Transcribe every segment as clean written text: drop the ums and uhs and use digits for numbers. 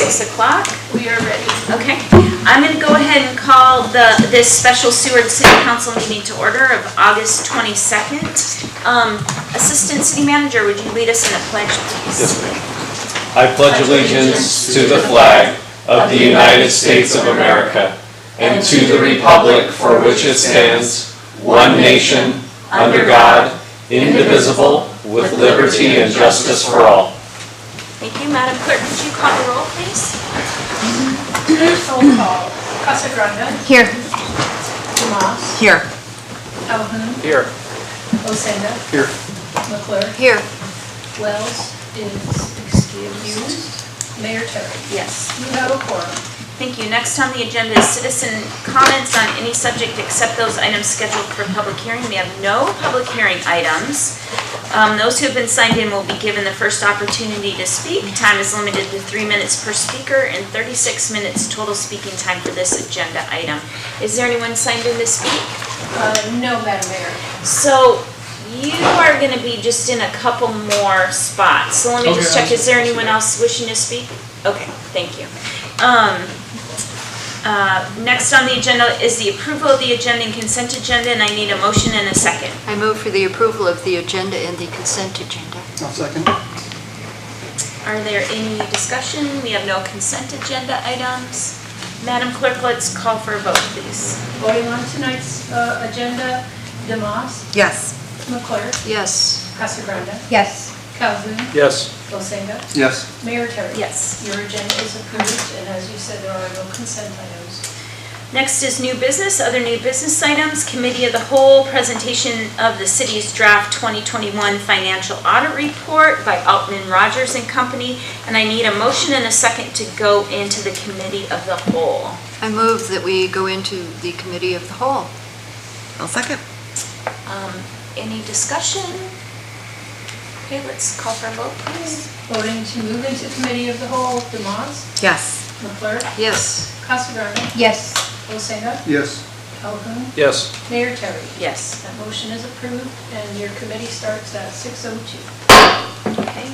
6 o'clock. We are ready. Okay. I'm going to go ahead and call this special Seward City Council meeting to order of August 22nd. Assistant City Manager, would you lead us in a pledge, please? Yes, ma'am. I pledge allegiance to the flag of the United States of America and to the republic for which it stands, one nation, under God, indivisible, with liberty and justice for all. Thank you. Madam Clerk, could you call the roll, please? Roll call. Casagrande. Here. Dumas. Here. Calhoun. Here. Osenga. Here. McClure. Here. Wells is excused. Mayor Terry. Yes. You have a quorum. Thank you. Next on the agenda is citizen comments on any subject except those items scheduled for public hearing. We have no public hearing items. Those who have been signed in will be given the first opportunity to speak. Time is limited to 3 minutes per speaker and 36 minutes total speaking time for this agenda item. Is there anyone signed in to speak? No, Madam Mayor. So you are going to be just in a couple more spots. So let me just check. Is there anyone else wishing to speak? Okay, thank you. Next on the agenda is the approval of the agenda and consent agenda, and I need a motion and a second. I move for the approval of the agenda and the consent agenda. I'll second. Are there any discussion? We have no consent agenda items. Madam Clerk, let's call for a vote, please. Voting on tonight's agenda, Dumas. Yes. McClure. Yes. Casagrande. Yes. Calhoun. Yes. Osenga. Yes. Mayor Terry. Yes. Your agenda is approved, and as you said, there are no consent items. Next is new business, other new business items, Committee of the Whole, presentation of the city's draft 2021 financial audit report by Altman Rogers and Company, and I need a motion and a second to go into the Committee of the Whole. I move that we go into the committee of the whole. I'll second. Any discussion? Okay, let's call for a vote, please. Voting to move into committee of the whole, Dumas. Yes. McClure. Yes. Casagrande. Yes. Osenga. Yes. Calhoun. Yes. Mayor Terry. Yes. That motion is approved, and your committee starts at 6:02. Okay.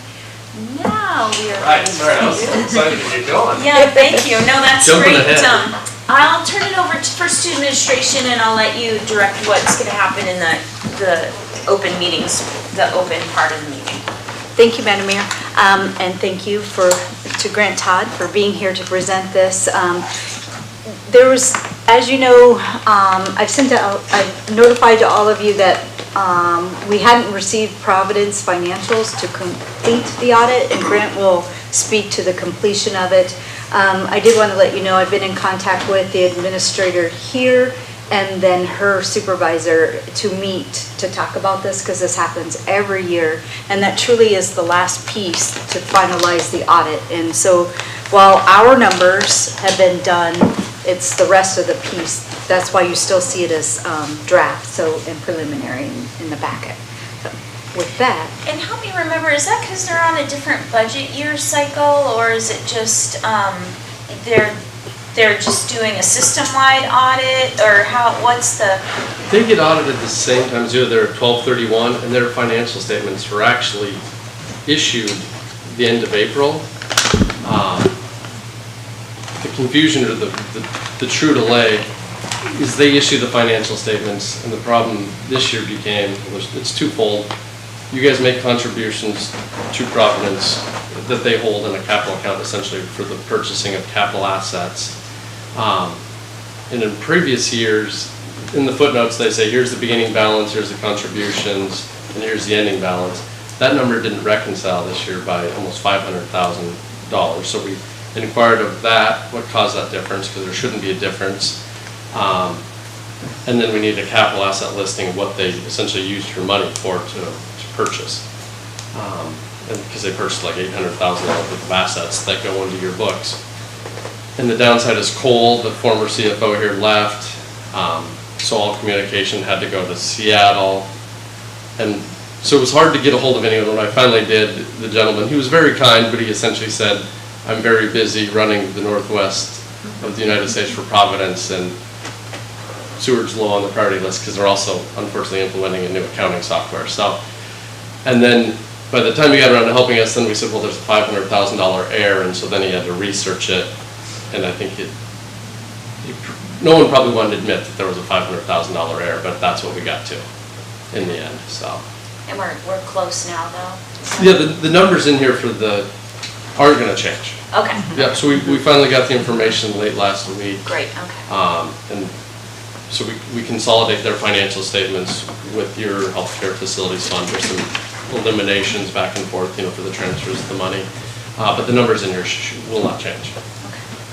Now we are Right, ready sorry, I was to- excited to get going. Yeah, thank you. No, that's Jumping great. ahead. I'll turn it over first to administration, and I'll let you direct what's going to happen in the open meetings, the open part of the meeting. Thank you, Madam Mayor, and thank you to Grant Todd for being here to present this. There was, as you know, I've notified to all of you that we hadn't received Providence financials to complete the audit, and Grant will speak to the completion of it. I did want to let you know I've been in contact with the administrator here and then her supervisor to meet to talk about this, because this happens every year, and that truly is the last piece to finalize the audit. And so while our numbers have been done, it's the rest of the piece. That's why you still see it as draft, so and preliminary in the packet. So with that. And help me remember, is that because they're on a different budget year cycle, or is it just they're just doing a system-wide audit, or what's the? They get audited at the same time as you. They're 12/31, and their financial statements were actually issued the end of April. The confusion or the true delay is they issue the financial statements, and the problem this year became, it's twofold. You guys make contributions to Providence that they hold in a capital account, essentially for the purchasing of capital assets. And in previous years, in the footnotes, they say, here's the beginning balance, here's the contributions, and here's the ending balance. That number didn't reconcile this year by almost $500,000. So we inquired of that, what caused that difference, because there shouldn't be a difference. And then we need a capital asset listing of what they essentially used your money for to purchase. And because they purchased like $800,000 worth of assets that go into your books. And the downside is Cole, the former CFO here, left, so all communication had to go to Seattle. And so it was hard to get a hold of anyone. When I finally did, the gentleman, he was very kind, but he essentially said, I'm very busy running the Northwest of the United States for Providence, and Seward's low on the priority list because they're also unfortunately implementing a new accounting software. So, and then by the time he got around to helping us, then we said, well, there's a $500,000 error, and so then he had to research it, and I think no one probably wanted to admit that there was a $500,000 error, but that's what we got to in the end, so. And we're close now, though? Yeah, the numbers in here for aren't gonna change. Okay. Yeah, so we finally got the information late last week. Great, okay. And so we consolidate their financial statements with your healthcare facilities fund. There's some eliminations back and forth, for the transfers of the money. But the numbers in here will not change. Okay,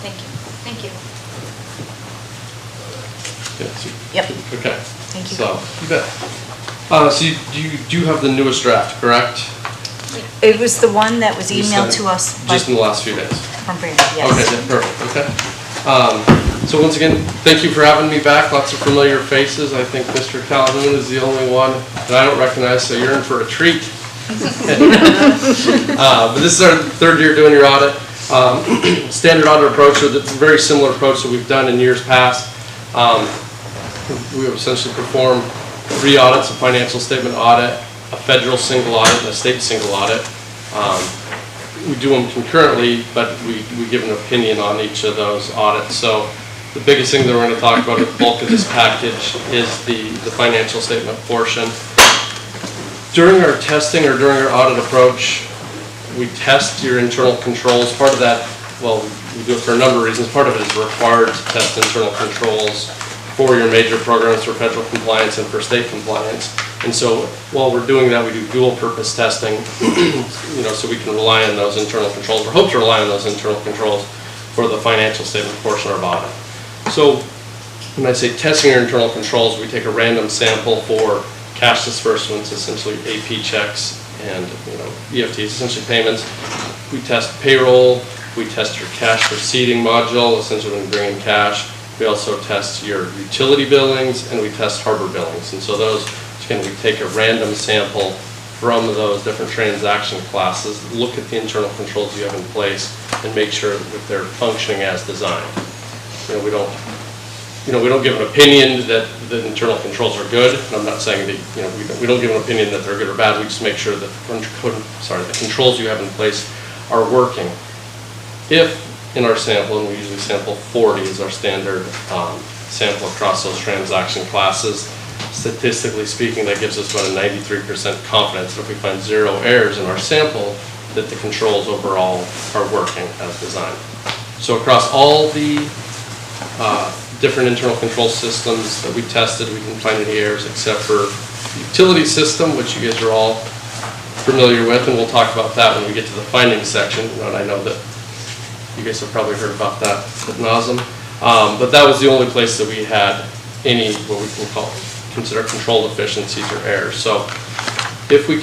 thank you. Thank you. Yeah, Yep. okay. Thank you. So, you bet. So you do have the newest draft, correct? It was the one that was You emailed sent to us just in the last few days. from Brandon, yes. Okay, yeah, perfect, okay. So once again, thank you for having me back. Lots of familiar faces. I think Mr. Calhoun is the only one that I don't recognize, so you're in for a treat. But this is our third year doing your audit. Standard audit approach, or the very similar approach that we've done in years past. We essentially perform 3 audits: a financial statement audit, a federal single audit, and a state single audit. We do them concurrently, but we give an opinion on each of those audits. So the biggest thing that we're going to talk about at the bulk of this package is the financial statement portion. During our testing or during our audit approach, we test your internal controls. Part of that, well, we do it for a number of reasons. Part of it is required to test internal controls for your major programs for federal compliance and for state compliance. And so while we're doing that, we do dual purpose testing, so we can rely on those internal controls, or hope to rely on those internal controls for the financial statement portion of our audit. So when I say testing your internal controls, we take a random sample for cash disbursements, essentially AP checks and EFTs, essentially payments. We test payroll, we test your cash receipting module, essentially when you bring in cash. We also test your utility billings, and we test harbor billings. And so those, again, we take a random sample from those different transaction classes, look at the internal controls you have in place, and make sure that they're functioning as designed. We don't give an opinion that the internal controls are good. And I'm not saying that we don't give an opinion that they're good or bad. We just make sure that the controls you have in place are working. If in our sample, and we usually sample 40 as our standard sample across those transaction classes, statistically speaking, that gives us about a 93% confidence that if we find 0 errors in our sample, that the controls overall are working as designed. So across all the different internal control systems that we tested, we didn't find any errors except for the utility system, which you guys are all familiar with, and we'll talk about that when we get to the findings section. And I know that you guys have probably heard about that ad nauseam. But that was the only place that we had any, what we can consider control deficiencies or errors. So if we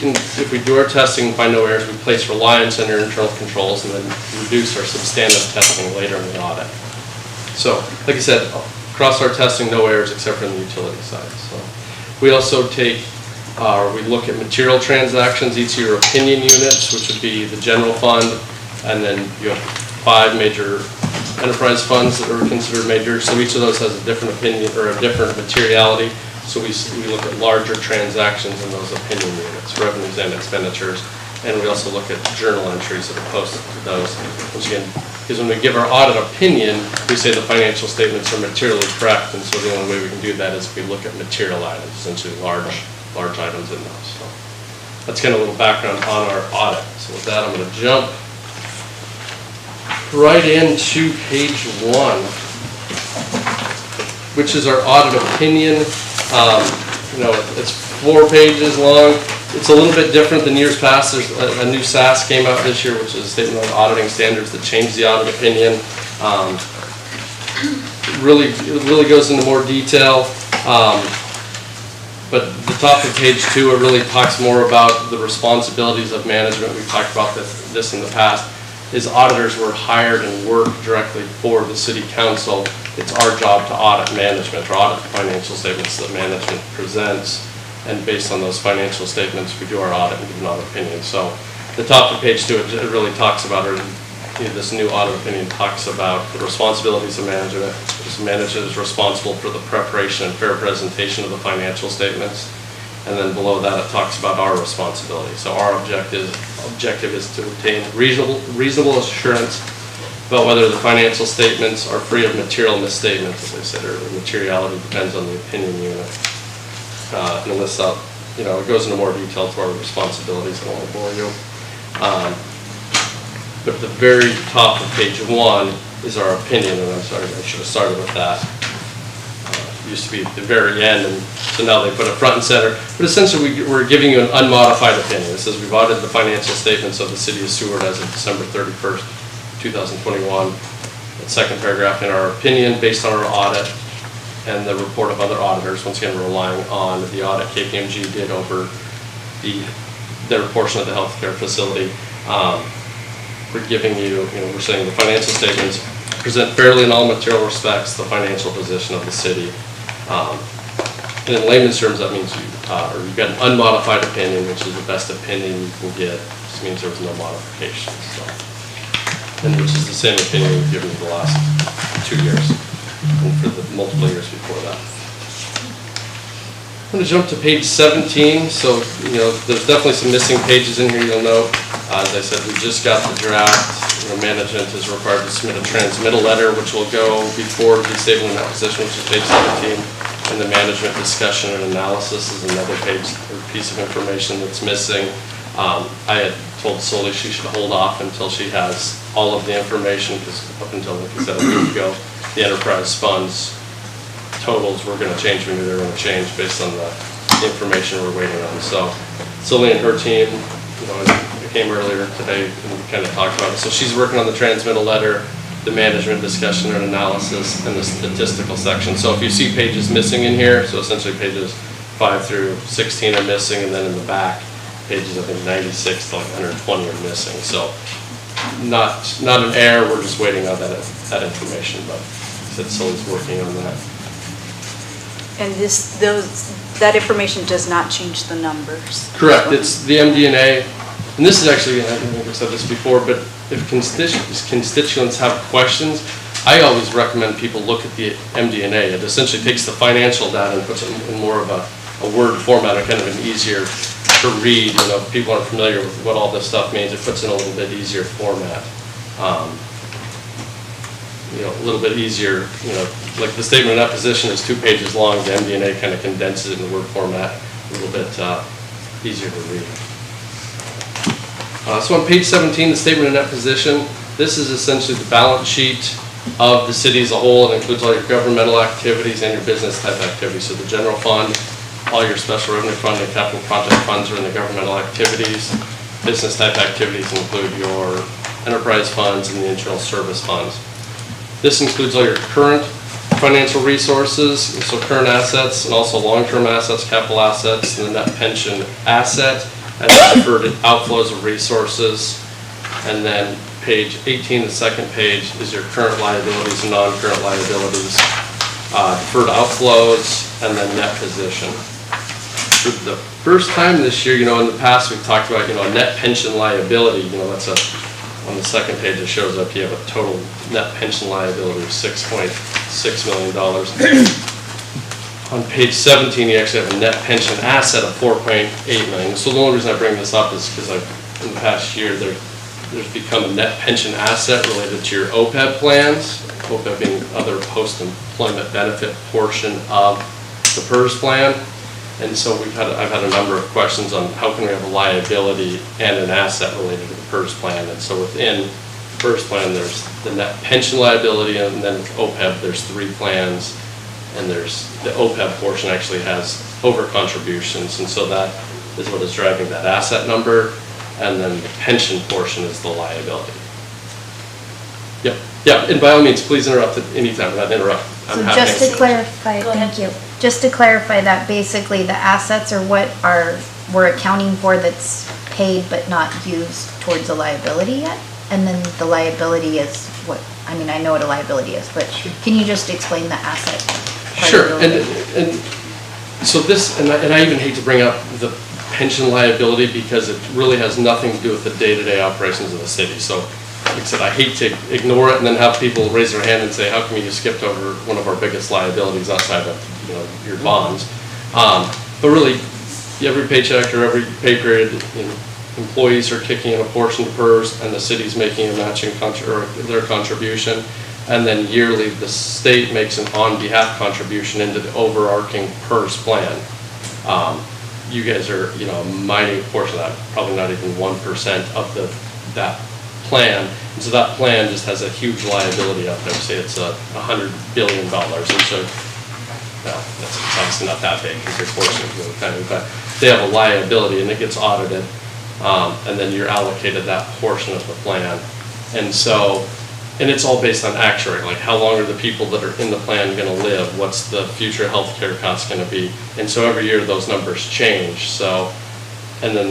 do our testing and find no errors, we place reliance on our internal controls and then reduce our substantive testing later in the audit. So, like I said, across our testing, no errors except for in the utility side. So we also we look at material transactions, each of your opinion units, which would be the general fund, and then you have 5 major enterprise funds that are considered major. So each of those has a different opinion or a different materiality. So we look at larger transactions in those opinion units, revenues and expenditures. And we also look at journal entries that are posted to those. Which again, because when we give our audit opinion, we say the financial statements are materially correct. And so the only way we can do that is if we look at material items, essentially large items in those. So that's kind of a little background on our audit. So with that, I'm going to jump right into page 1, which is our audit opinion. It's 4 pages long. It's a little bit different than years past. There's a new SAS came out this year, which is a statement on auditing standards that changed the audit opinion. It really goes into more detail. But the top of page 2, it really talks more about the responsibilities of management. We've talked about this in the past. Is auditors were hired and work directly for the city council. It's our job to audit management or audit the financial statements that management presents. And based on those financial statements, we do our audit and give an audit opinion. So the top of page 2, it really talks about, this new audit opinion talks about the responsibilities of management. This management is responsible for the preparation and fair presentation of the financial statements. And then below that, it talks about our responsibility. So our objective is to obtain reasonable assurance about whether the financial statements are free of material misstatements, as I said earlier. Materiality depends on the opinion unit. And this, it goes into more detail to our responsibilities. I don't want to bore you. But at the very top of page 1 is our opinion, and I'm sorry, I should have started with that. It used to be at the very end, and so now they put it front and center. But essentially, we're giving you an unmodified opinion. It says we've audited the financial statements of the City of Seward as of December 31st, 2021. The second paragraph, in our opinion, based on our audit and the report of other auditors, once again, we're relying on the audit KPMG did over their portion of the healthcare facility. We're giving you, we're saying the financial statements present fairly in all material respects the financial position of the city. And in layman's terms, that means you've got an unmodified opinion, which is the best opinion you can get. This means there was no modifications. So. And which is the same opinion we've given for the last 2 years and for the multiple years before that. I'm going to jump to page 17. So, there's definitely some missing pages in here, you'll note. As I said, we just got the draft. Management is required to submit a transmittal letter, which will go before the disabling that position, which is page 17. And the management discussion and analysis is another page or piece of information that's missing. I had told Soli she should hold off until she has all of the information, because up until, like I said, a week ago, the enterprise funds totals were going to change. We knew they were going to change based on the information we're waiting on. So Soli and her team, I came earlier today and we kind of talked about it. So she's working on the transmittal letter, the management discussion and analysis, and the statistical section. So if you see pages missing in here, so essentially pages 5 through 16 are missing, and then in the back, pages I think 96 to like 120 are missing. So not an error, we're just waiting on that information, but Soli's working on that. And that information does not change the numbers? Correct, it's the MD&A, and this is actually, I think I've said this before, but if constituents have questions, I always recommend people look at the MD&A. It essentially takes the financial data and puts it in more of a Word format, or kind of an easier to read. If people aren't familiar with what all this stuff means, it puts it in a little bit easier format. A little bit easier, like the statement of that position is 2 pages long, the MD&A kind of condenses it in the Word format, a little bit easier to read. So on page 17, the statement of net position, this is essentially the balance sheet of the city as a whole. It includes all your governmental activities and your business type activities. So the general fund, all your special revenue fund and capital project funds are in the governmental activities. Business type activities include your enterprise funds and the internal service funds. This includes all your current financial resources, so current assets, and also long-term assets, capital assets, and the net pension asset, and deferred outflows of resources. And then page 18, the second page, is your current liabilities and non-current liabilities, deferred outflows, and then net position. For the first time this year, in the past we've talked about, a net pension liability, that's on the second page it shows up, you have a total net pension liability of $6.6 million. On page 17, you actually have a net pension asset of $4.8 million. So the only reason I bring this up is because in the past year, there's become a net pension asset related to your OPEB plans, OPEB being other post-employment benefit portion of the PERS plan. And so I've had a number of questions on how can we have a liability and an asset related to the PERS plan. And so within the PERS plan, there's the net pension liability, and then with OPEB, there's 3 plans. And there's the OPEB portion actually has over contributions, and so that is what is driving that asset number, and then the pension portion is the liability. Yep, yeah, and by all means, please interrupt at any time. Not interrupt. So just to clarify, thank you. Just to clarify that basically the assets are what we're accounting for that's paid but not used towards a liability yet, and then the liability is what? I mean, I know what a liability is, but can you just explain the asset? Sure, and so this, and I even hate to bring up the pension liability because it really has nothing to do with the day-to-day operations of the city. So, like I said, I hate to ignore it and then have people raise their hand and say, how come you skipped over one of our biggest liabilities outside of your bonds? But really, every paycheck or every pay period, employees are kicking in a portion of PERS and the city's making a matching or their contribution. And then yearly, the state makes an on-behalf contribution into the overarching PERS plan. You guys are, a minute portion of that, probably not even 1% of that plan. And so that plan just has a huge liability out there. Say it's $100 billion. And so, well, it's obviously not that big because your portion is really tiny, but they have a liability and it gets audited. And then you're allocated that portion of the plan. And so, and it's all based on actuary, like how long are the people that are in the plan going to live? What's the future healthcare cost going to be? And so every year those numbers change. So, and then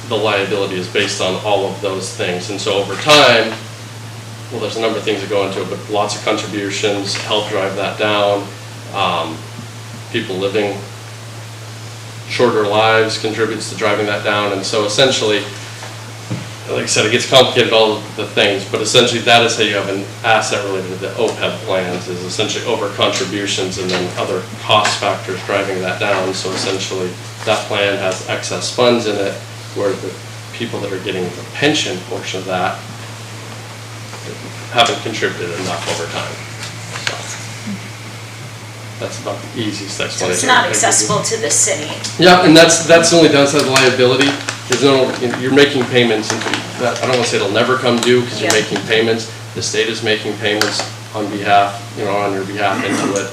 the liability is based on all of those things. And so over time, well, there's a number of things that go into it, but lots of contributions help drive that down. People living shorter lives contributes to driving that down. And so essentially, like I said, it gets complicated, all of the things, but essentially that is how you have an asset related to the OPEB plans, is essentially over contributions and then other cost factors driving that down. So essentially that plan has excess funds in it, where the people that are getting the pension portion of that haven't contributed enough over time. So that's about the easiest explanation. So it's not accessible to the city. Yeah, and that's the only downside of the liability. There's no, you're making payments into that. I don't want to say it'll never come due because you're making payments. The state is making payments on behalf, on your behalf into it.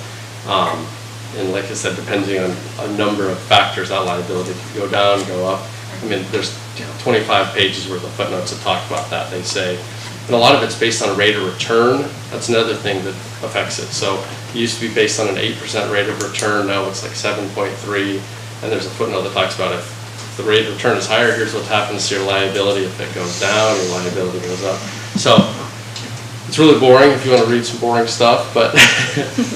And like I said, depending on a number of factors, that liability can go down, go up. I mean, there's 25 pages worth of footnotes that talk about that. They say, and a lot of it's based on a rate of return. That's another thing that affects it. So it used to be based on an 8% rate of return. Now it's like 7.3. And there's a footnote that talks about if the rate of return is higher, here's what happens to your liability. If it goes down, your liability goes up. So it's really boring if you want to read some boring stuff, but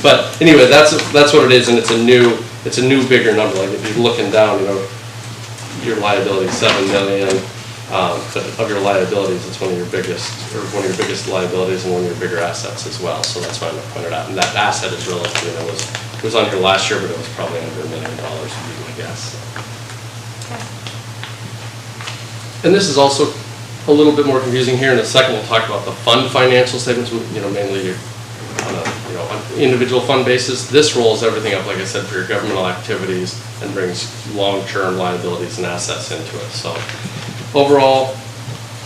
but anyway, that's what it is, and it's a new bigger number. Like if you're looking down, your liability is $7 million, but of your liabilities, it's one of your biggest liabilities and one of your bigger assets as well. So that's why I pointed out. And that asset is relatively, it was on here last year, but it was probably under $1 million, would be my guess. And this is also a little bit more confusing here. In a second, we'll talk about the fund financial statements. Mainly on an individual fund basis. This rolls everything up, like I said, for your governmental activities and brings long-term liabilities and assets into it. So overall,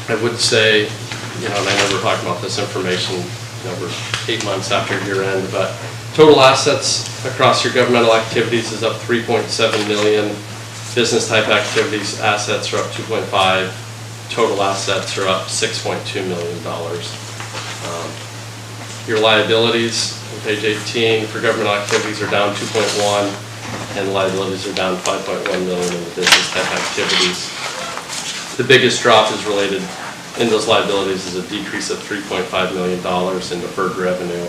I would say, and I know we're talking about this information, we're 8 months after year end, but total assets across your governmental activities is up 3.7 million. Business type activities, assets are up 2.5. Total assets are up $6.2 million. Your liabilities on page 18 for governmental activities are down 2.1, and liabilities are down 5.1 million in the business type activities. The biggest drop is related in those liabilities is a decrease of $3.5 million in deferred revenue.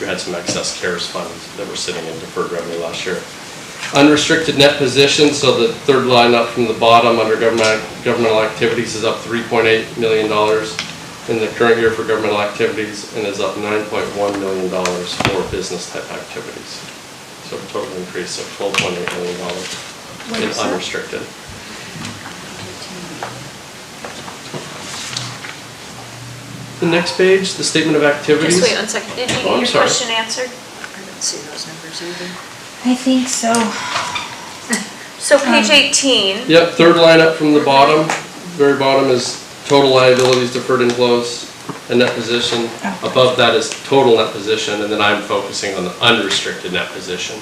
We had some excess CARES funds that were sitting in deferred revenue last year. Unrestricted net position, so the third line up from the bottom under governmental activities is up $3.8 million in the current year for governmental activities, and is up $9.1 million for business type activities. So a total increase of $12.8 million in unrestricted. The next page, the statement of activities. Just wait 1 second. Did you get your sorry. question answered? I didn't see those numbers either. I think so. So page 18. Yep, third line up from the bottom, very bottom is total liabilities, deferred inflows, and net position. Above that is total net position, and then I'm focusing on the unrestricted net position.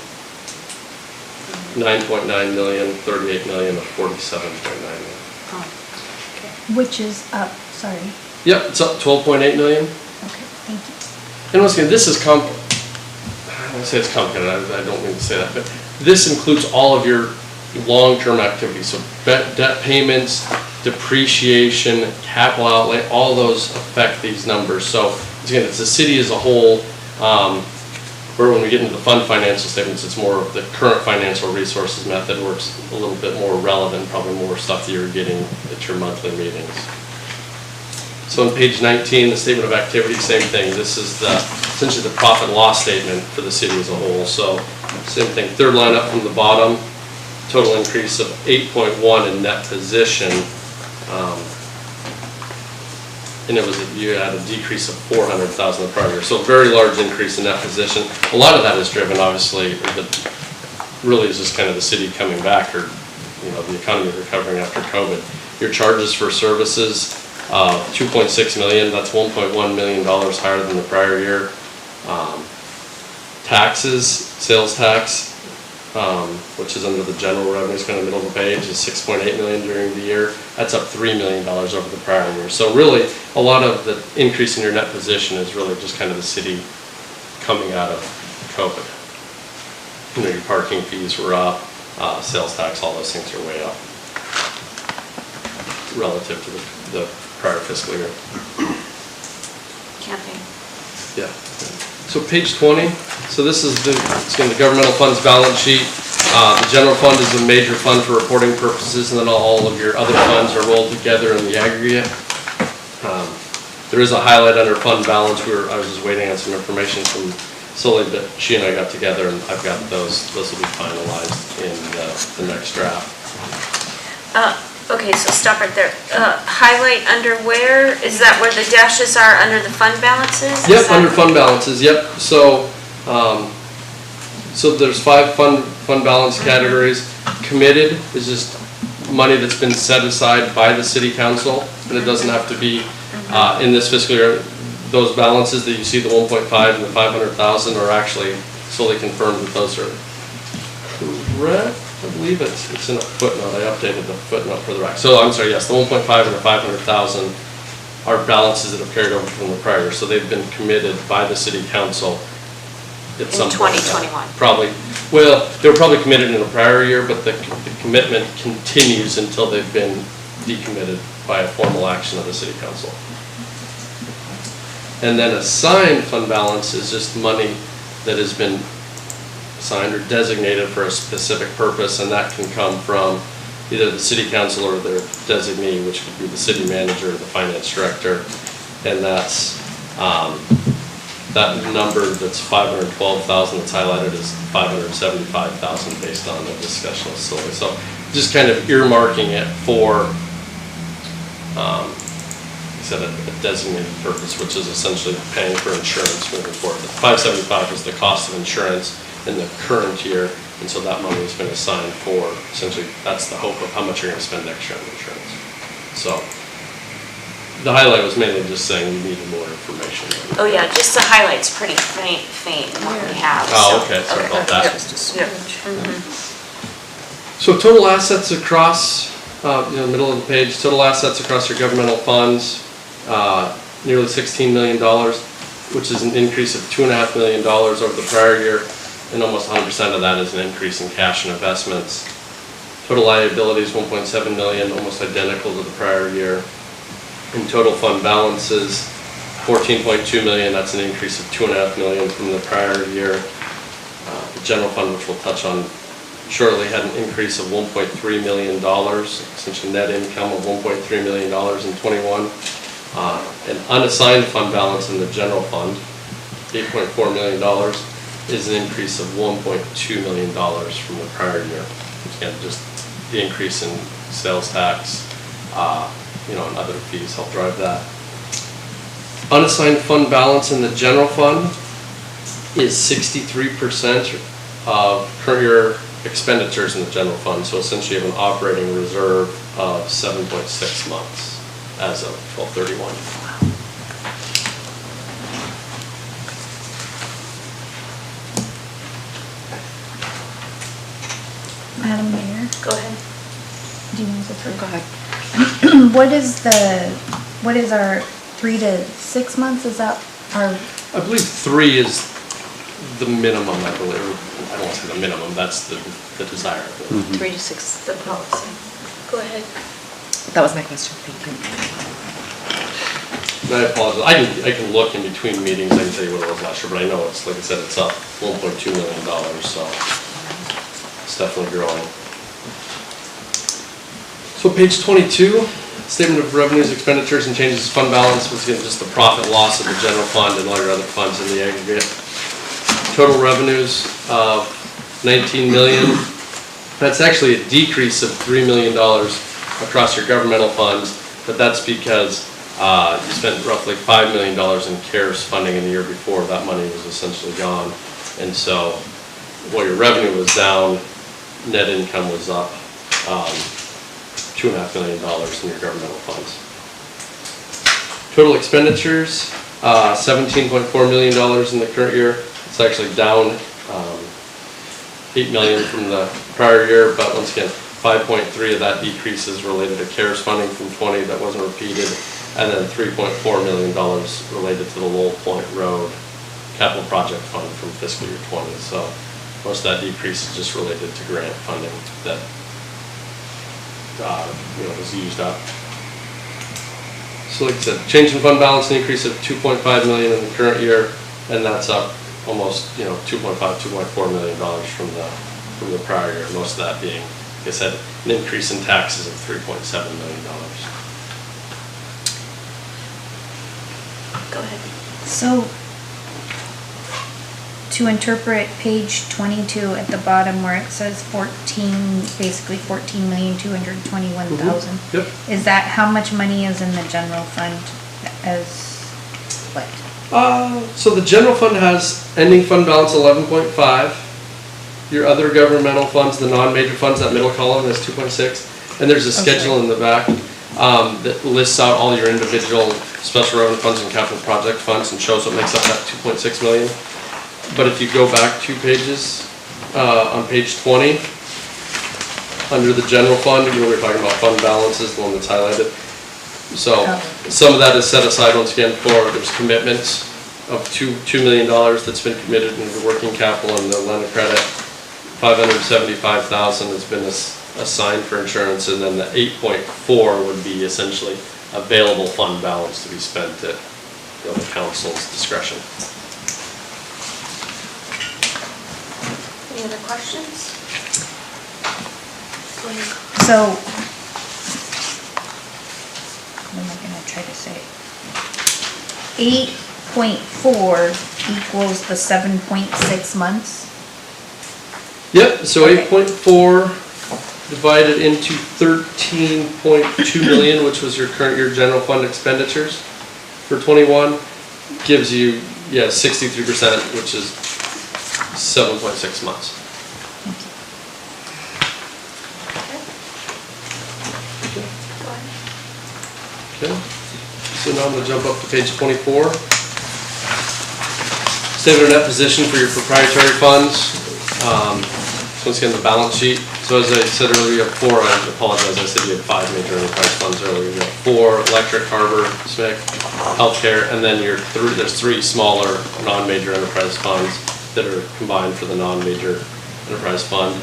9.9 million, 38 million, or 47.9 million. Which is up, sorry. Yep, it's up 12.8 million. Okay, thank you. And once again, this is I don't say it's complicated, I don't mean to say that, but this includes all of your long-term activities. So debt payments, depreciation, capital outlay, all those affect these numbers. So again, it's the city as a whole, where when we get into the fund financial statements, it's more of the current financial resources method, where it's a little bit more relevant, probably more stuff that you're getting at your monthly meetings. So on page 19, the statement of activity, same thing. This is essentially the profit and loss statement for the city as a whole. So same thing, third line up from the bottom, total increase of 8.1 in net position. And you had a decrease of 400,000 the prior year. So a very large increase in net position. A lot of that is driven, obviously, really is just kind of the city coming back, or the economy recovering after COVID. Your charges for services, 2.6 million, that's $1.1 million higher than the prior year. Taxes, sales tax, which is under the general revenues, kind of middle of the page, is 6.8 million during the year. That's up $3 million over the prior year. So really, a lot of the increase in your net position is really just kind of the city coming out of COVID. Your parking fees were up, sales tax, all those things are way up relative to the prior fiscal year. Campaign. Yeah. So page 20, so this is the governmental funds balance sheet. The general fund is a major fund for reporting purposes, and then all of your other funds are rolled together in the aggregate. There is a highlight under fund balance. I was just waiting on some information from Sully, but she and I got together, and I've got those. Those will be finalized in the next draft. Okay, so stop right there. Highlight under where? Is that where the dashes are under the fund balances? Yep, under fund balances, yep. So, so there's 5 fund balance categories. Committed is just money that's been set aside by the city council, and it doesn't have to be in this fiscal year. Those balances that you see, the 1.5 and the 500,000, are actually solely confirmed that those are correct. I believe it's in a footnote. I updated the footnote for the rec. So I'm sorry, yes, the 1.5 and the 500,000 are balances that have carried over from the prior. So they've been committed by the city council at some point. In 2021. Probably, well, they were probably committed in a prior year, but the commitment continues until they've been decommitted by a formal action of the city council. And then assigned fund balance is just money that has been assigned or designated for a specific purpose, and that can come from either the city council or their designee, which could be the city manager or the finance director. And that's that number that's 512,000 that's highlighted is 575,000 based on the discussion with Sully. So just kind of earmarking it for a designated purpose, which is essentially paying for insurance moving forward. The 575 is the cost of insurance in the current year, and so that money has been assigned for, essentially, that's the hope of how much you're going to spend extra on insurance. So the highlight was mainly just saying you needed more information. Oh yeah, just the highlight's pretty faint in what we have. Oh, so- okay, sorry about that. Yep. So total assets across, middle of the page, total assets across your governmental funds, nearly $16 million, which is an increase of $2.5 million over the prior year, and almost 100% of that is an increase in cash and investments. Total liabilities, 1.7 million, almost identical to the prior year. In total fund balances, 14.2 million, that's an increase of 2.5 million from the prior year. The general fund, which we'll touch on shortly, had an increase of $1.3 million, essentially net income of $1.3 million in 21. An unassigned fund balance in the general fund, $8.4 million, is an increase of $1.2 million from the prior year. Again, just the increase in sales tax, and other fees help drive that. Unassigned fund balance in the general fund is 63% of current year expenditures in the general fund. So essentially you have an operating reserve of 7.6 months as of 12/31. Madam Mayor, Go ahead. do you want to first? Go ahead. What is our 3 to 6 months? Is that our, I believe 3 is the minimum, I believe. I don't want to say the minimum, that's the desire. 3 to 6. The policy. Go ahead. That was my question, thank you. And I apologize, I can look in between meetings, I can tell you what it was last year, but I know it's, like I said, it's up $1.2 million, so it's definitely growing. So page 22, statement of revenues, expenditures, and changes to fund balance, was again just the profit loss of the general fund and all your other funds in the aggregate. Total revenues of $19 million, That's actually a decrease of $3 million across your governmental funds, but that's because you spent roughly $5 million in CARES funding in the year before. That money was essentially gone. And so while your revenue was down, net income was up $2.5 million in your governmental funds. Total expenditures, $17.4 million in the current year. It's actually down $8 million from the prior year, but once again, 5.3 of that decrease is related to CARES funding from 20 that wasn't repeated, and then $3.4 million related to the Lowell Point Road capital project fund from fiscal year 20. So most of that decrease is just related to grant funding that was used up. So like I said, change in fund balance, an increase of $2.5 million in the current year, and that's up almost $2.4 million from the prior year. Most of that being, like I said, an increase in taxes of $3.7 million. Go ahead. So, to interpret page 22 at the bottom where it says basically 14,221,000. Yep. Is that how much money is in the general fund as what? So the general fund has ending fund balance 11.5. Your other governmental funds, the non-major funds, that middle column is 2.6. And there's a schedule in the back that lists out all your individual special revenue funds and capital project funds and shows what makes up that 2.6 million. But if you go back 2 pages, on page 20, under the general fund, we were talking about fund balances, the one that's highlighted. So some of that is set aside once again there's commitments of $2 million that's been committed into working capital and the line of credit. $575,000 has been assigned for insurance, and then the 8.4 would be essentially available fund balance to be spent at the council's discretion. Any other questions? So, what am I gonna try to say? 8.4 equals the 7.6 months? Yep, so Okay. 8.4 divided into 13.2 million, which was your current year general fund expenditures for 21, gives you, 63%, which is 7.6 months. Okay, so now I'm going to jump up to page 24. Statement of net position for your proprietary funds. Once again, the balance sheet. So as I said earlier, you have 4, I apologize, I said you had 5 major enterprise funds earlier. You have 4, electric, harbor, SMIC, healthcare, and then there's 3 smaller non-major enterprise funds that are combined for the non-major enterprise fund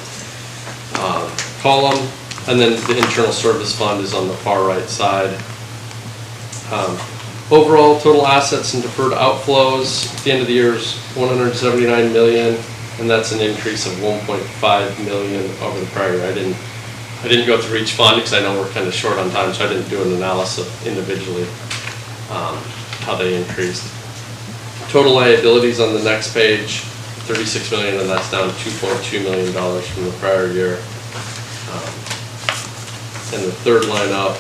column. And then the internal service fund is on the far right side. Overall total assets and deferred outflows at the end of the year is $179 million, and that's an increase of $1.5 million over the prior year. I didn't go through each fund because I know we're kind of short on time, so I didn't do an analysis individually how they increased. Total liabilities on the next page, $36 million, and that's down $2.2 million from the prior year. And the third line up,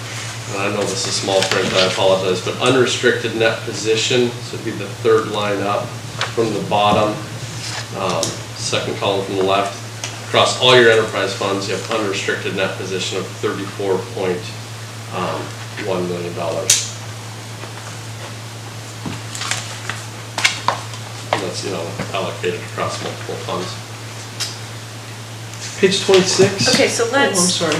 and I know this is small print, I apologize, but unrestricted net position, so it'd be the third line up from the bottom, second column from the left. Across all your enterprise funds, you have unrestricted net position of $34.1 million. And that's, allocated across multiple funds. Page 26. Okay, so let's. Oh, I'm sorry.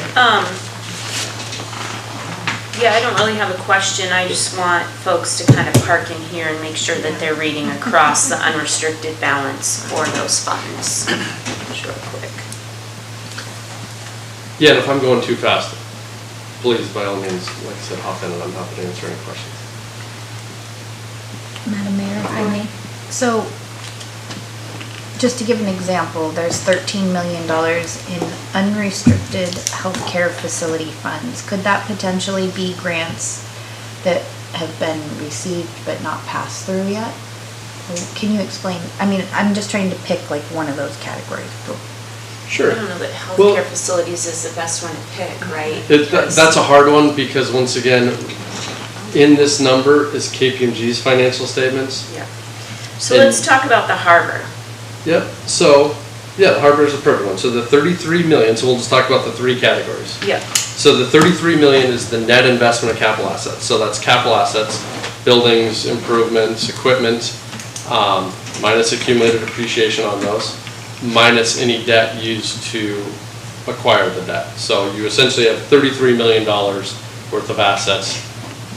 Yeah, I don't really have a question. I just want folks to kind of park in here and make sure that they're reading across the unrestricted balance for those funds. Just real quick. Yeah, and if I'm going too fast, please, by all means, like I said, hop in and I'm happy to answer any questions. Madam Mayor, if I may. So, just to give an example, there's $13 million in unrestricted healthcare facility funds. Could that potentially be grants that have been received but not passed through yet? Or can you explain? I mean, I'm just trying to pick like one of those categories. Sure. I don't know that Well- healthcare facilities is the best one to pick, right? That's a hard one, because once again, in this number is KPMG's financial statements. Yeah. So let's talk about the harbor. Yep, so, yeah, the harbor is a perfect one. So the 33 million, so we'll just talk about the three categories. Yeah. So the 33 million is the net investment of capital assets. So that's capital assets, buildings, improvements, equipment, minus accumulated depreciation on those, minus any debt used to acquire the debt. So you essentially have $33 million worth of assets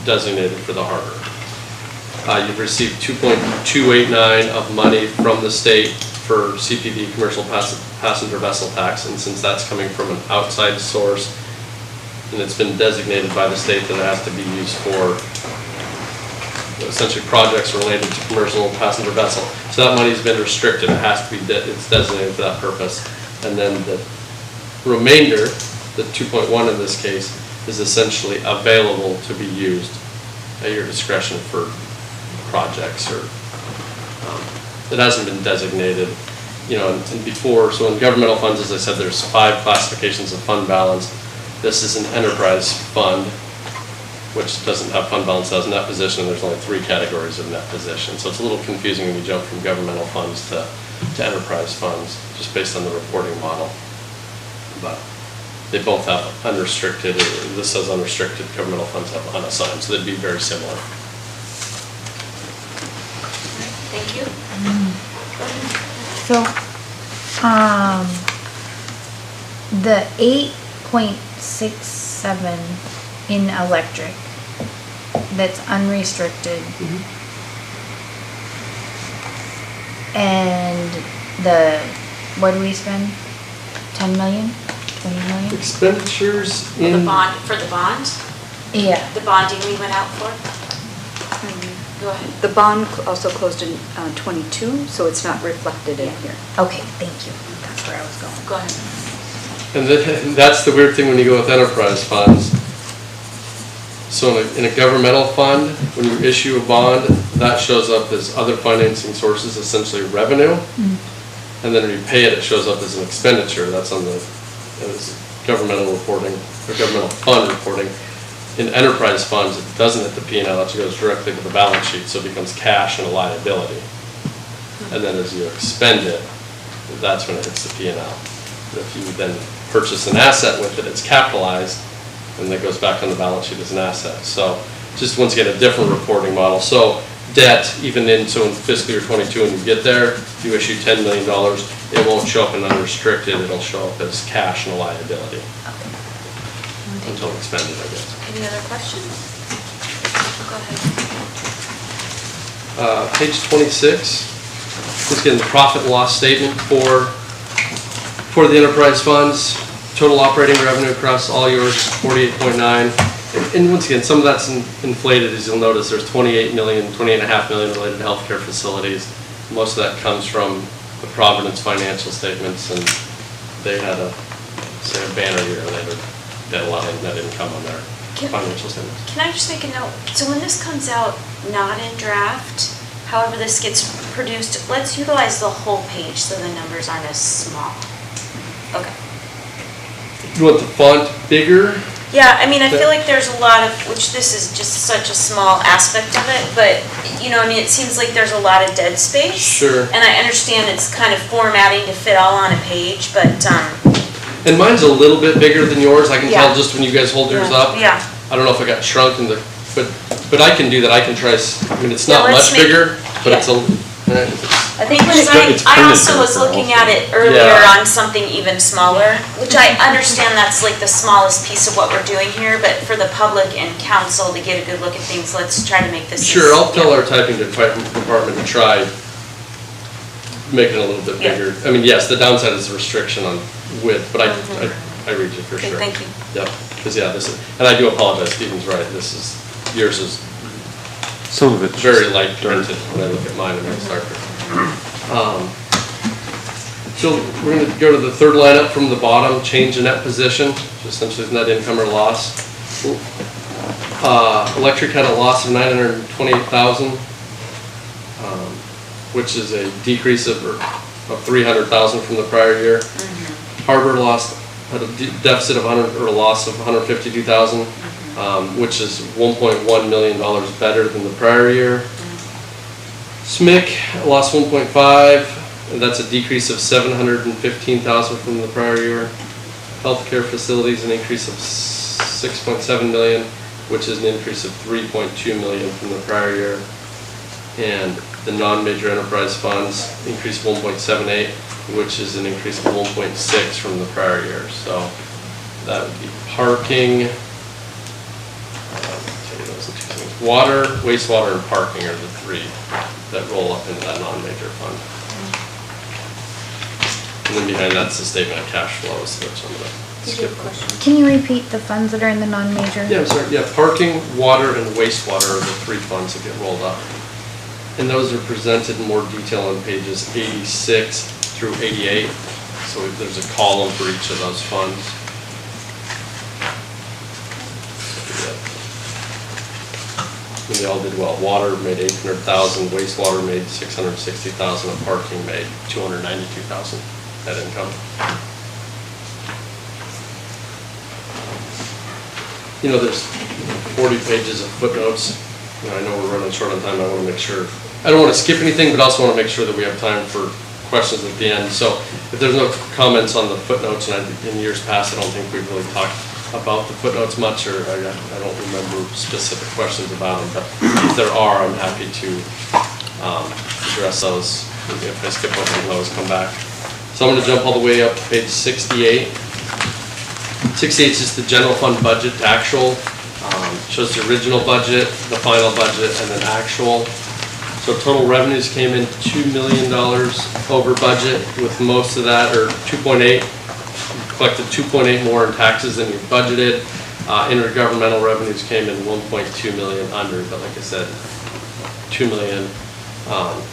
designated for the harbor. You've received 2.289 of money from the state for CPV, commercial passenger vessel tax, and since that's coming from an outside source, and it's been designated by the state that it has to be used for essentially projects related to commercial passenger vessel. So that money's been restricted, it has to be, it's designated for that purpose. And then the remainder, the 2.1 in this case, is essentially available to be used at your discretion for projects, or it hasn't been designated, you know, and before. So in governmental funds, as I said, there's 5 classifications of fund balance. This is an enterprise fund, which doesn't have fund balance, has net position, and there's only 3 categories of net position. So it's a little confusing when you jump from governmental funds to enterprise funds, just based on the reporting model. But they both have unrestricted, this says unrestricted, governmental funds have unassigned, so they'd be very similar. Thank you. So, the 8.67 in electric, that's unrestricted. And what do we spend? 10 million? 20 million? Expenditures For the bond, Yeah. the bonding we went out for? Go ahead. The bond also closed in '22, so it's not reflected in here. Okay, thank you. That's where I was going. Go ahead. And that's the weird thing when you go with enterprise funds. So in a governmental fund, when you issue a bond, that shows up as other financing sources, essentially revenue. And then when you pay it, it shows up as an expenditure. That's on the governmental reporting, or governmental fund reporting. In enterprise funds, it doesn't hit the P&L, it goes directly to the balance sheet, so it becomes cash and a liability. And then as you expend it, that's when it hits the P&L. If you then purchase an asset with it, it's capitalized, and it goes back on the balance sheet as an asset. So just once again, a different reporting model. So debt, even in fiscal year 22, when you get there, if you issue $10 million, it won't show up in unrestricted, it'll show up as cash and a liability. Until expended, I guess. Any other questions? Go ahead. Page 26, just getting the profit and loss statement for the enterprise funds. Total operating revenue across all yours is 48.9. And once again, some of that's inflated, as you'll notice. There's 28.5 million related to healthcare facilities. Most of that comes from the Providence financial statements, and they had a banner year. They had a lot of net income on their financial statements. Can I just make a note? So when this comes out, not in draft, however this gets produced, let's utilize the whole page so the numbers aren't as small. Okay. You want the font bigger? Yeah, I mean, I feel like there's a lot of, which this is just such a small aspect of it, but, you know, I mean, it seems like there's a lot of dead space. Sure. And I understand it's kind of formatting to fit all on a page, but, And mine's a little bit bigger than yours. I can Yeah. tell just when you guys hold yours up. yeah. I don't know if it got shrunk in but I can do that. I can try, I mean, it's not let's much bigger, but yeah. it's a, I think because I also was looking at it earlier Yeah. on something even smaller, which I understand that's like the smallest piece of what we're doing here, but for the public and council to get a good look at things, let's try to make this. sure, I'll tell our typing department to try making it a little bit Yeah. bigger. I mean, yes, the downside is a restriction on width, but I read you for Okay, sure. thank you. Yep, because this is, and I do apologize, Stephen's right, yours is Some of it's very just light dirt. printed when I look at mine and I start. So we're going to go to the third line up from the bottom, change in net position, which essentially is net income or loss. Electric had a loss of $928,000, which is a decrease of 300,000 from the prior year. Harbor had a deficit of a loss of 152,000, which is $1.1 million better than the prior year. SMIC lost 1.5, and that's a decrease of 715,000 from the prior year. Healthcare facilities, an increase of 6.7 million, which is an increase of 3.2 million from the prior year. And the non-major enterprise funds increased 1.78, which is an increase of 1.6 from the prior year. So that would be parking, water, wastewater, and parking are the three that roll up into that non-major fund. And then behind that's the statement of cash flows, which I'm gonna skip. Can you repeat the funds that are in the non-major? Yeah, I'm sorry. Yeah, parking, water, and wastewater are the three funds that get rolled up. And those are presented in more detail on pages 86 through 88. So there's a column for each of those funds. And they all did well. Water made 800,000, wastewater made 660,000, and parking made 292,000 net income. You know, there's 40 pages of footnotes. You know, I know we're running short on time. I want to make sure, I don't want to skip anything, but also want to make sure that we have time for questions at the end. So if there's no comments on the footnotes, and in years past, I don't think we've really talked about the footnotes much, or I don't remember specific questions about them, but if there are, I'm happy to address those. If I skip over, I can always come back. So I'm going to jump all the way up to page 68. 68 is just the general fund budget to actual. Shows the original budget, the final budget, and then actual. So total revenues came in $2 million over budget, with most of that, or 2.8. Collected 2.8 more in taxes than we budgeted. Intergovernmental revenues came in 1.2 million under, but like I said, 2 million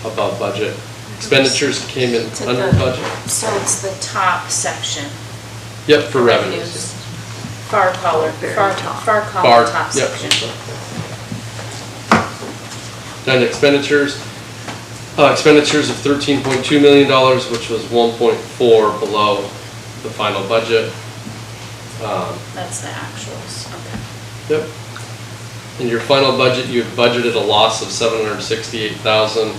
above budget. Expenditures came in under budget. So it's the top section. Yep, for revenues. Far column, top Yep. section. Then expenditures. Expenditures of $13.2 million, which was 1.4 below the final budget. That's the actuals, okay. Yep. In your final budget, you had budgeted a loss of $768,000.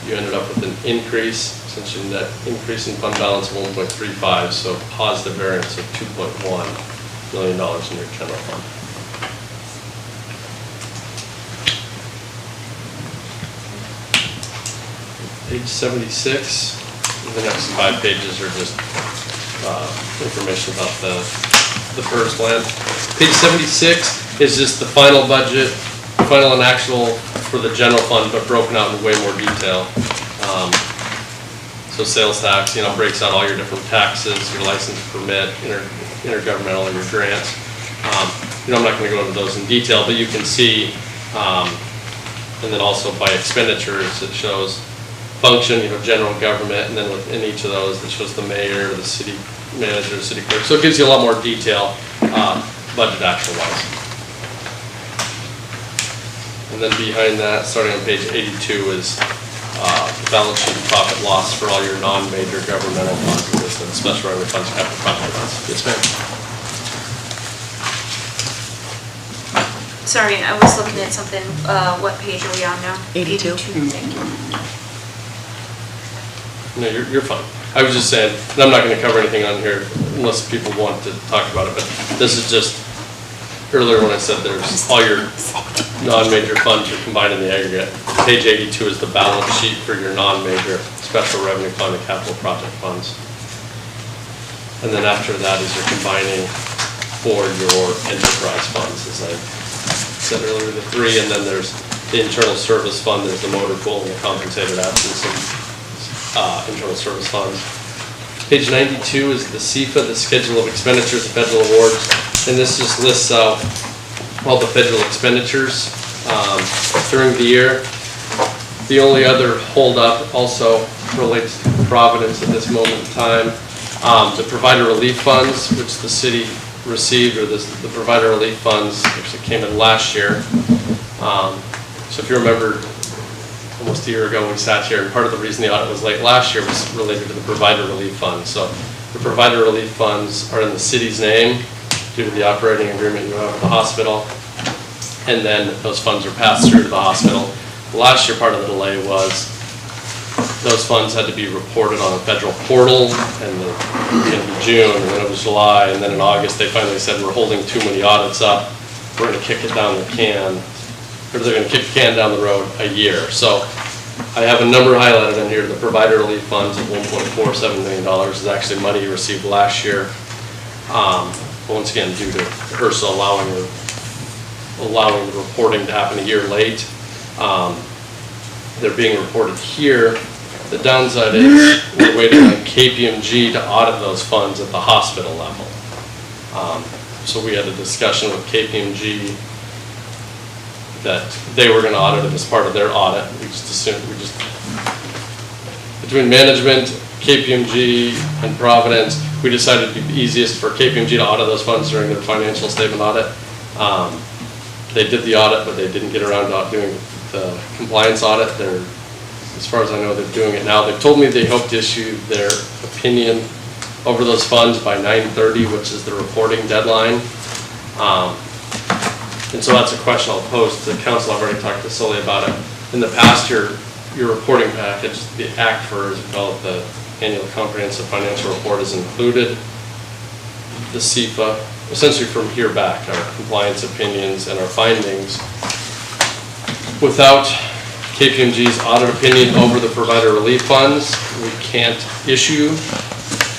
You ended up with an increase, essentially net increase in fund balance of 1.35, so positive variance of $2.1 million in your general fund. Page 76, the next 5 pages are just information about the first plan. Page 76 is just the final budget, final and actual for the general fund, but broken out in way more detail. So sales tax, breaks out all your different taxes, your license permit, intergovernmental, and your grants. I'm not going to go into those in detail, but you can see, and then also by expenditures, it shows function, general government, and then within each of those, it shows the mayor, the city manager, city clerk. So it gives you a lot more detail, budget actual wise. And then behind that, starting on page 82, is the balance sheet profit loss for all your non-major governmental funds, listed special revenue funds, capital project funds. Yes, ma'am. Sorry, I was looking at something, what page are we on now? 82. Thank you. No, you're fine. I was just saying, and I'm not going to cover anything on here unless people want to talk about it, but this is just, earlier when I said there's all your non-major funds are combined in the aggregate. Page 82 is the balance sheet for your non-major special revenue fund and capital project funds. And then after that is you're combining for your enterprise funds, as I said earlier, the 3, and then there's the internal service fund, there's the motor pool and the compensated absence and internal service funds. Page 92 is the CFA, the Schedule of Expenditures, Federal Awards, and this just lists out all the federal expenditures during the year. The only other holdup also relates to Providence at this moment in time. The provider relief funds, which the city received, or the provider relief funds, which came in last year. So if you remember, almost a year ago we sat here, and part of the reason the audit was late last year was related to the provider relief fund. So The provider relief funds are in the city's name due to the operating agreement you have with the hospital. And then those funds are passed through to the hospital. Last year, part of the delay was those funds had to be reported on a federal portal, and in June, and then it was July, and then in August, they finally said, we're holding too many audits up. We're gonna kick it down the can, or they're gonna kick the can down the road a year. So I have a number highlighted in here. The provider relief funds of $1.47 million is actually money you received last year. Once again, due to HRSA allowing the reporting to happen a year late. They're being reported here. The downside is we're waiting on KPMG to audit those funds at the hospital level. So we had a discussion with KPMG that they were going to audit it as part of their audit. We just assumed, between management, KPMG, and Providence, we decided it'd be easiest for KPMG to audit those funds during their financial statement audit. They did the audit, but they didn't get around to doing the compliance audit. As far as I know, they're doing it now. They've told me they hope to issue their opinion over those funds by 9/30, which is the reporting deadline. And so that's a question I'll pose to the council. I've already talked to Sully about it. In the past, your reporting package, the ACFR, as we call it, the Annual Comprehensive Financial Report, is included. The CFA, essentially from here back, our compliance opinions and our findings. Without KPMG's audit opinion over the provider relief funds, we can't issue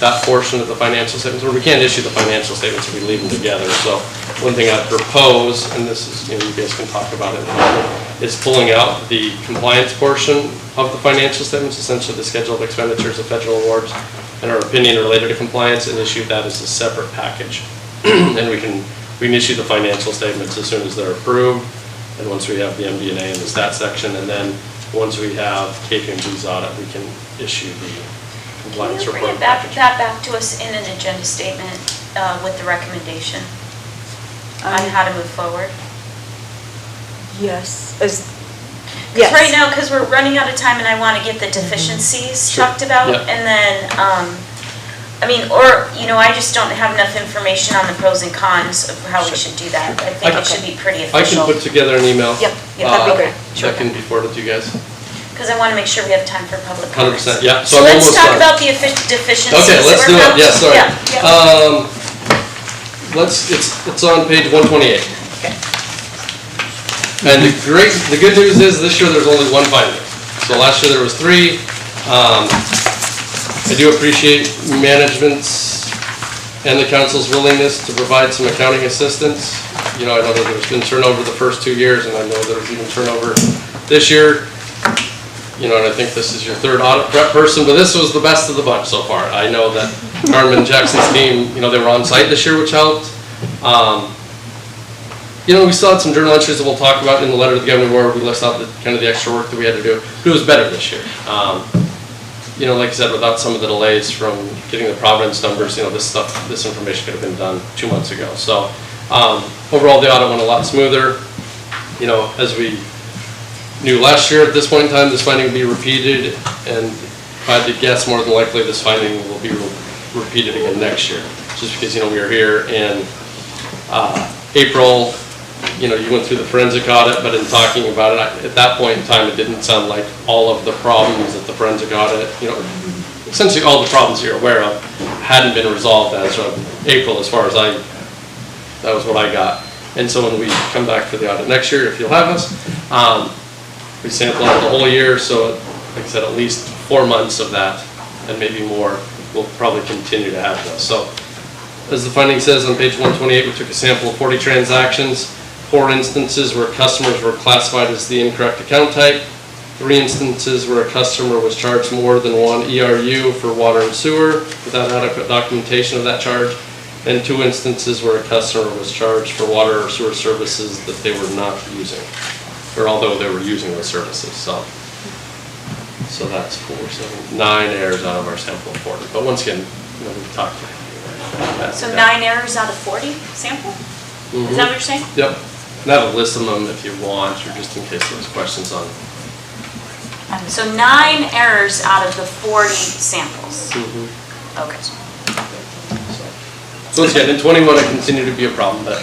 that portion of the financial statements, or we can't issue the financial statements if we leave them together. So one thing I'd propose, and this is, you guys can talk about it in a moment, is pulling out the compliance portion of the financial statements, essentially the schedule of expenditures of federal awards, and our opinion related to compliance, and issue that as a separate package. And we can issue the financial statements as soon as they're approved, and once we have the MD&A and the stat section, and then once we have KPMG's audit, we can issue the compliance Can you report. bring that back to us in an agenda statement with the recommendation on how to move forward? Yes. Because right now, because we're running out of time and I want to get the deficiencies talked about, Yep. and then, I mean, or, I just don't have enough information on the pros and cons of how we should do that. I think it should be pretty I can official. put together an email. Yep, that'd be great. That can be forwarded to you guys. Because I want to make sure we have time for public comments. 100%, yeah. So I'm let's almost talk done. about the deficiencies. Okay, that let's were do it. found. Yeah, sorry. Yeah. It's on page 128. Okay. And the good news is this year there's only one finding. So last year there was 3. I do appreciate management's and the council's willingness to provide some accounting assistance. I know that there's been turnover the first 2 years, and I know there's even turnover this year. And I think this is your 3rd audit prep person, but this was the best of the bunch so far. I know that Carmen Jackson's team, they were on site this year, which helped. We still had some journal entries that we'll talk about in the letter to the governor where we list out the extra work that we had to do. But it was better this year. Like I said, without some of the delays from getting the Providence numbers, this information could have been done 2 months ago. So overall, the audit went a lot smoother. As we knew last year, at this point in time, this finding will be repeated, and if I had to guess, more than likely this finding will be repeated again next year. Just because, we are here in April, you went through the forensic audit, but in talking about it, at that point in time, it didn't sound like all of the problems that the forensic audit, essentially all the problems you're aware of hadn't been resolved as of April, as far as that was what I got. And so when we come back for the audit next year, if you'll have us, we sample out the whole year, so like I said, at least 4 months of that, and maybe more, we'll probably continue to have this. So, as the finding says on page 128, we took a sample of 40 transactions, 4 instances where customers were classified as the incorrect account type, 3 instances where a customer was charged more than 1 ERU for water and sewer without adequate documentation of that charge, and 2 instances where a customer was charged for water or sewer services that they were not using, or although they were using those services. So that's 4, 7, 9 errors out of our sample of 40. But once again, we've talked to you. So 9 errors out of 40 sample? Is that what you're saying? Yep. And I have a list of them if you want, or just in case there's questions on. So 9 errors out of the 40 samples. Okay. So once again, in 21, it continued to be a problem, but.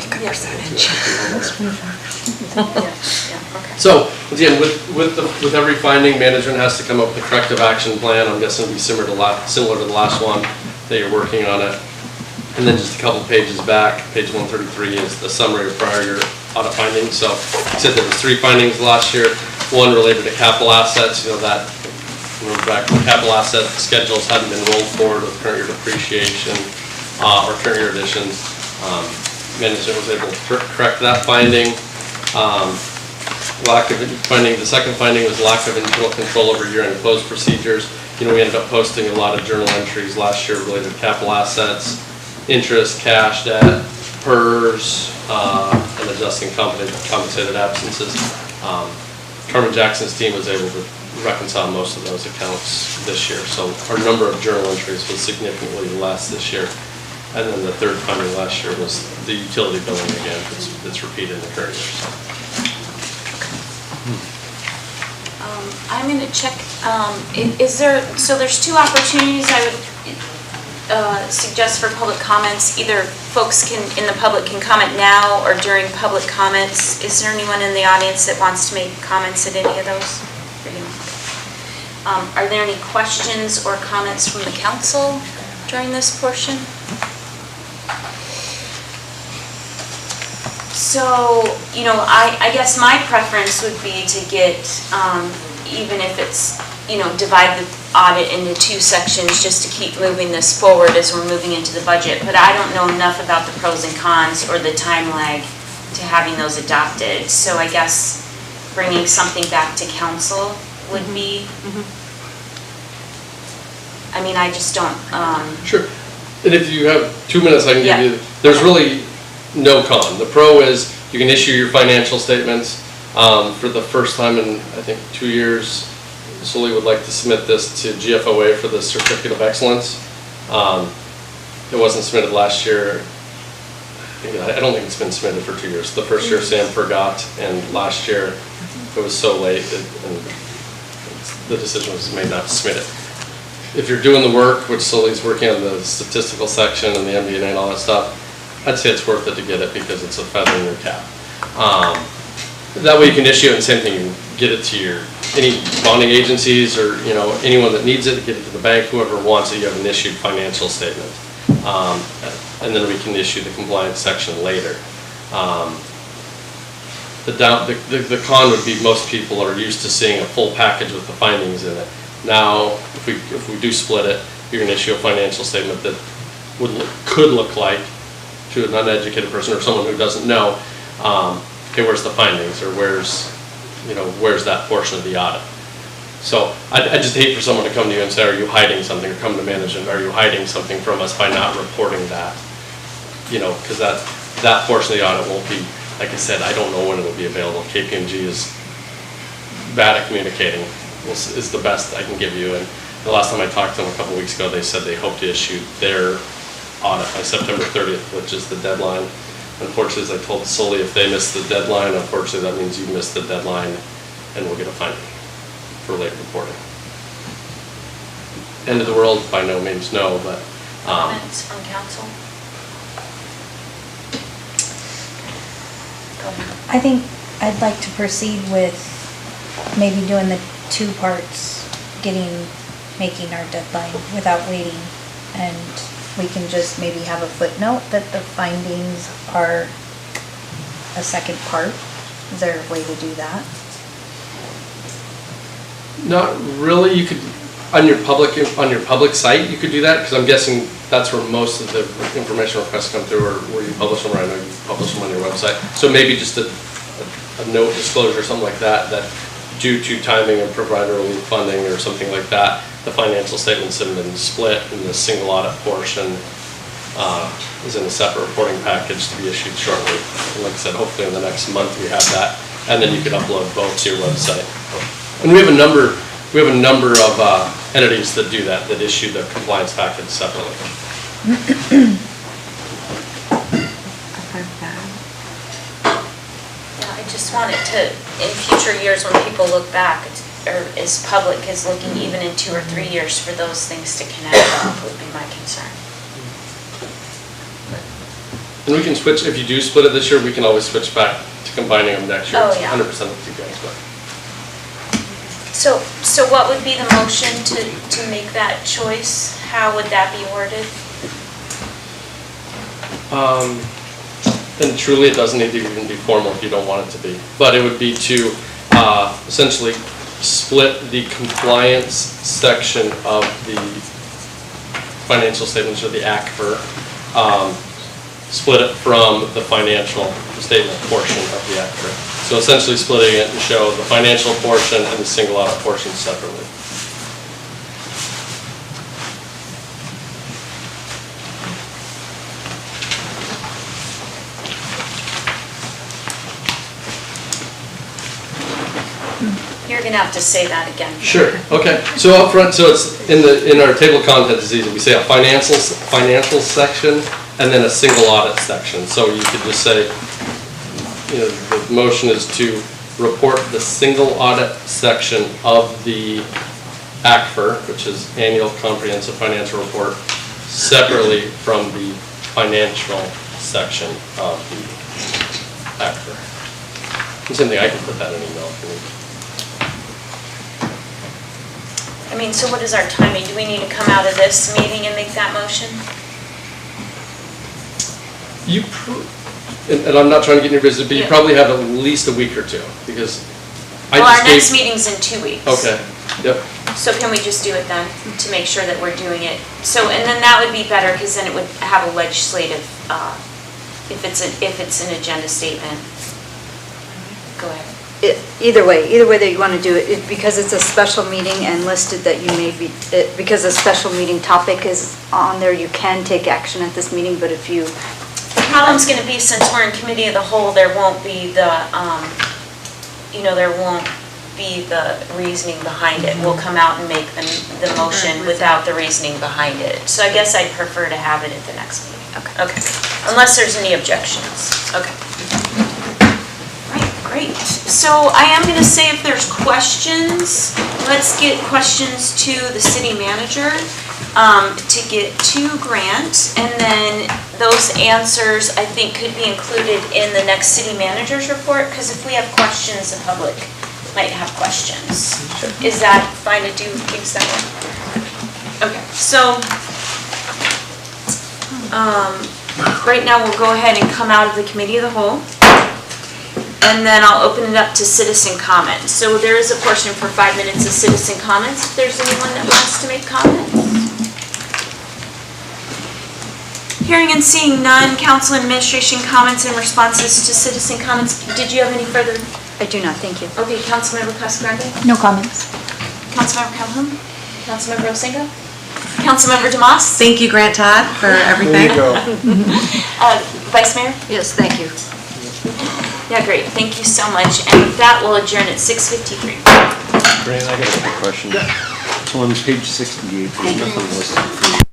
So, once again, with every finding, management has to come up with a corrective action plan. I'm guessing it'll be similar to the last one that you're working on it. And then just a couple pages back, page 133 is the summary of prior year audit findings. So, I said there was 3 findings last year. One related to capital assets, that, back when capital asset schedules hadn't been rolled forward with current year depreciation or current year additions. Management was able to correct that finding. The second finding was lack of internal control over year-end close procedures. We ended up posting a lot of journal entries last year related to capital assets, interest, cash, debt, PERS, and adjusting compensated absences. Carmen Jackson's team was able to reconcile most of those accounts this year. So our number of journal entries was significantly less this year. And then the third finding last year was the utility billing again. It's repeated in the current year. So. I'm going to check, so there's 2 opportunities I would suggest for public comments. Either folks in the public can comment now or during public comments. Is there anyone in the audience that wants to make comments at any of those? Are there any questions or comments from the council during this portion? So, I guess my preference would be to get, even if it's, divide the audit into 2 sections just to keep moving this forward as we're moving into the budget. But I don't know enough about the pros and cons or the time lag to having those adopted. So I guess bringing something back to council would be, I just don't. Sure. And if you have 2 minutes, I can give you, there's really no con. The pro is you can issue your financial statements. For the first time in, I think, 2 years, Sully would like to submit this to GFOA for the Certificate of Excellence. It wasn't submitted last year. I don't think it's been submitted for 2 years. The first year Sam forgot, and last year it was so late and the decision was made not to submit it. If you're doing the work, which Sully's working on the statistical section and the MD&A and all that stuff, I'd say it's worth it to get it because it's a feather in your cap. That way you can issue it, and same thing, you can get it to any bonding agencies or anyone that needs it, get it to the bank, whoever wants it, you have an issued financial statement. And then we can issue the compliance section later. The con would be most people are used to seeing a full package with the findings in it. Now, if we do split it, you're going to issue a financial statement that could look like, to an uneducated person or someone who doesn't know, okay, where's the findings, or where's that portion of the audit? So I just hate for someone to come to you and say, are you hiding something, or come to management, are you hiding something from us by not reporting that? Because that portion of the audit won't be, like I said, I don't know when it will be available. KPMG is bad at communicating, is the best I can give you. And the last time I talked to them a couple weeks ago, they said they hope to issue their audit by September 30th, which is the deadline. Unfortunately, as I told Sully, if they miss the deadline, unfortunately that means you missed the deadline and we'll get a finding for late reporting. End of the world? By no means, no, but. Comments from council? Go ahead. I think I'd like to proceed with maybe doing the 2 parts, making our deadline without waiting, and we can just maybe have a footnote that the findings are a second part. Is there a way to do that? Not really. You could, on your public site, you could do that, because I'm guessing that's where most of the information requests come through, or where you publish them, or I know you publish them on your website. So maybe just a note disclosure, something like that, that due to timing of provider relief funding or something like that, the financial statements have been split, and the single audit portion is in a separate reporting package to be issued shortly. And like I said, hopefully in the next month we have that, and then you can upload both to your website. And we have a number of entities that do that issue the compliance package separately. Yeah, I just want it to, in future years when people look back, or as public is looking even in 2 or 3 years, for those things to connect up would be my concern. But And we can switch, if you do split it this year, we can always switch back to combining them next year. Oh, It's yeah. 100% up to you guys, but. So what would be the motion to make that choice? How would that be worded? And truly, it doesn't need to even be formal if you don't want it to be. But it would be to essentially split the compliance section of the financial statements or the ACFR, split it from the financial statement portion of the ACFR. So essentially splitting it and show the financial portion and the single audit portion separately. You're gonna have to say that again. Sure, okay. So up front, so it's in our table of contents, it's easy. We say a financial section and then a single audit section. So you could just say, the motion is to report the single audit section of the ACFR, which is Annual Comprehensive Financial Report, separately from the financial section of the ACFR. And same thing, I can put that in email if you need. I mean, so what is our timing? Do we need to come out of this meeting and make that motion? And I'm not trying to get in your business, but you Yeah. probably have at least a week or two, because Well, our next meeting's in 2 weeks. Okay, yep. So can we just do it then, to make sure that we're doing it? So, and then that would be better, because then it would have a legislative, if it's an agenda statement. Go ahead. Either way that you want to do it, because it's a special meeting and listed that you may be, because a special meeting topic is on there, you can take action at this meeting, but if you... The problem's gonna be, since we're in committee of the whole, there won't be the, there won't be the reasoning behind it. We'll come out and make the motion without the reasoning behind it. So I guess I'd prefer to have it at the next meeting. Okay. Unless there's any objections. Okay. Great. So I am going to say, if there's questions, let's get questions to the city manager to get to Grant, and then those answers, I think, could be included in the next city manager's report, because if we have questions, the public might have questions. Is that fine to do things that way? Okay. So right now we'll go ahead and come out of the committee of the whole. And then I'll open it up to citizen comments. So there is a portion for 5 minutes of citizen comments, if there's anyone that wants to make comments. Hearing and seeing none, council and administration comments and responses to citizen comments. Did you have any further? I do not, thank you. Okay, Councilmember Cascarande? No comments. Councilmember Calhoun? Councilmember Osenga? Councilmember Demas? Thank you, Grant Todd, for everything. There you go. Vice Mayor? Yes, thank you. Yeah, great, thank you so much. And with that, we'll adjourn at 6:53. Grant, I got a quick question. So on page 68, there's nothing listed for